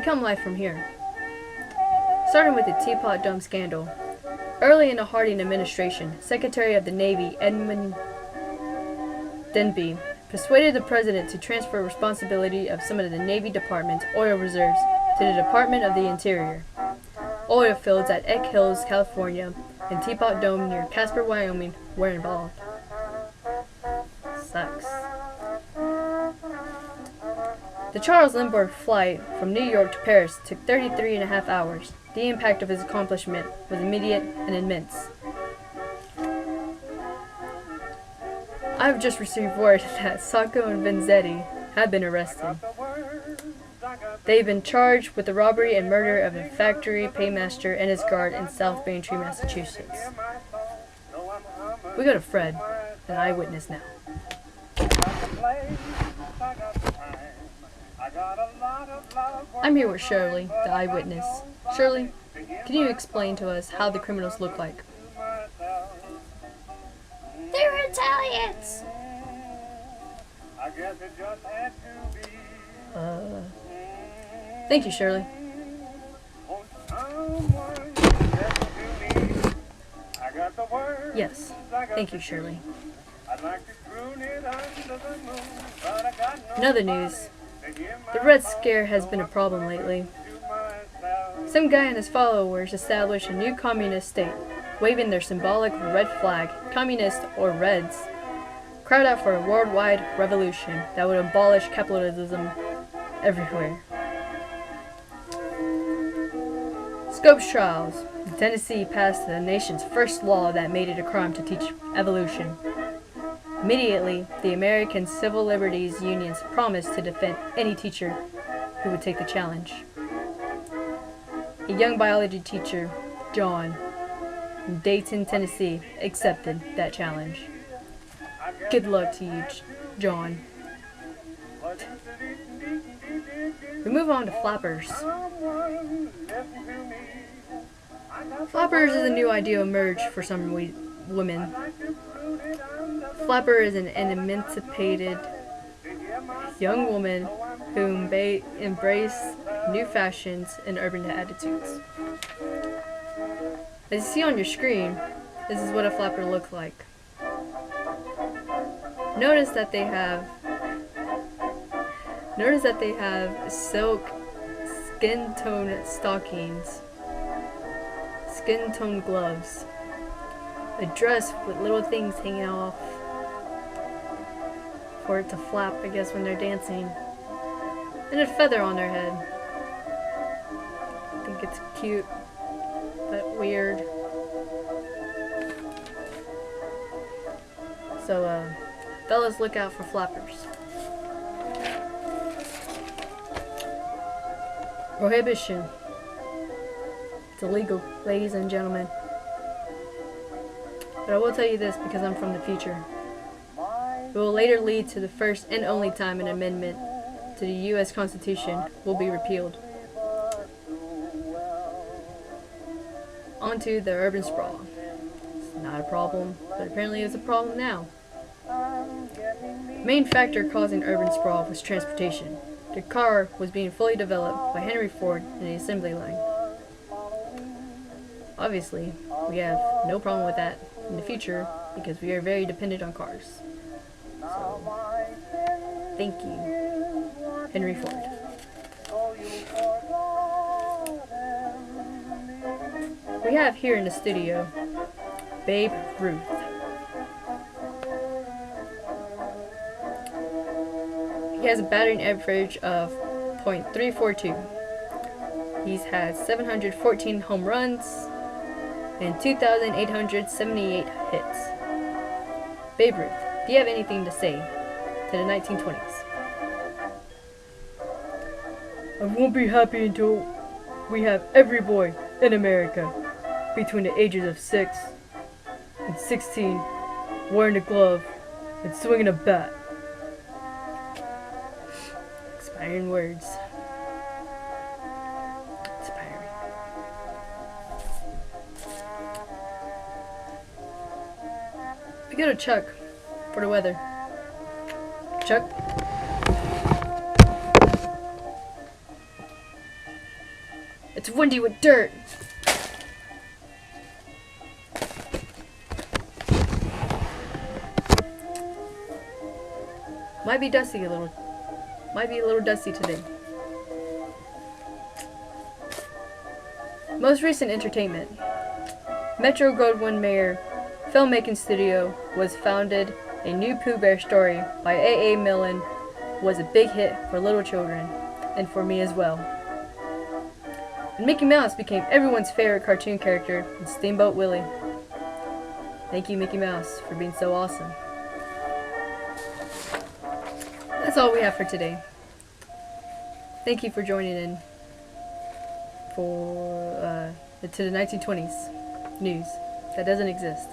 become life from here. Starting with the Teapot Dome scandal. Early in the Harding administration, Secretary of the Navy Edmund Denby persuaded the president to transfer responsibility of some of the Navy Department's oil reserves to the Department of the Interior. Oil fields at Egg Hills, California, and Teapot Dome near Casper, Wyoming were involved. Sucks. The Charles Lindbergh flight from New York to Paris took 33.5 hours. The impact of his accomplishment was immediate and immense. I've just received word that Sacco and Vanzetti have been arrested. They've been charged with the robbery and murder of a factory paymaster and his guard in South Braintree, Massachusetts. We go to Fred, an eyewitness now. I'm here with Shirley, the eyewitness. Shirley, can you explain to us how the criminals look like? They're Italians! Thank you, Shirley. Yes, thank you, Shirley. In other news, the Red Scare has been a problem lately. Some guy and his followers established a new communist state, waving their symbolic red flag. Communists, or Reds, cried out for a worldwide revolution that would abolish capitalism everywhere. Scopes trials. Tennessee passed the nation's first law that made it a crime to teach evolution. Immediately, the American Civil Liberties Unions promised to defend any teacher who would take the challenge. A young biology teacher, John, in Dayton, Tennessee, accepted that challenge. Good luck to you, John. We move on to flappers. Flappers is a new idea emerged for some women. Flapper is an emancipated young woman who embrace new fashions and urban attitudes. As you see on your screen, this is what a flapper looks like. Notice that they have silk skin tone stockings, skin tone gloves, a dress with little things hanging off for it to flap, I guess, when they're dancing, and a feather on their head. I think it's cute, but weird. So, fellas, look out for flappers. Prohibition. It's illegal, ladies and gentlemen. But I will tell you this because I'm from the future. It will later lead to the first and only time an amendment to the U.S. Constitution will be repealed. On to the urban sprawl. It's not a problem, but apparently it's a problem now. The main factor causing urban sprawl was transportation. The car was being fully developed by Henry Ford in the assembly line. Obviously, we have no problem with that in the future because we are very dependent on cars. So, thank you, Henry Ford. We have here in the studio, Babe Ruth. He has a batting average of .342. He's had 714 home runs and 2,878 hits. Babe Ruth, do you have anything to say to the 1920s? I won't be happy until we have every boy in America between the ages of 6 and 16 wearing a glove and swinging a bat. Inspiring words. Inspiring. We go to Chuck for the weather. Chuck? windy with dirt. Might be dusty a little. Might be a little dusty today. Most recent entertainment. Metro-Goldwyn-Mayer filmmaking studio was founded. A new Pooh Bear story by A.A. Milne was a big hit for little children, and for me as well. And Mickey Mouse became everyone's favorite cartoon character in Steamboat Willie. Thank you, Mickey Mouse, for being so awesome. That's all we have for today. Thank you for joining in for to the 1920s news that doesn't exist.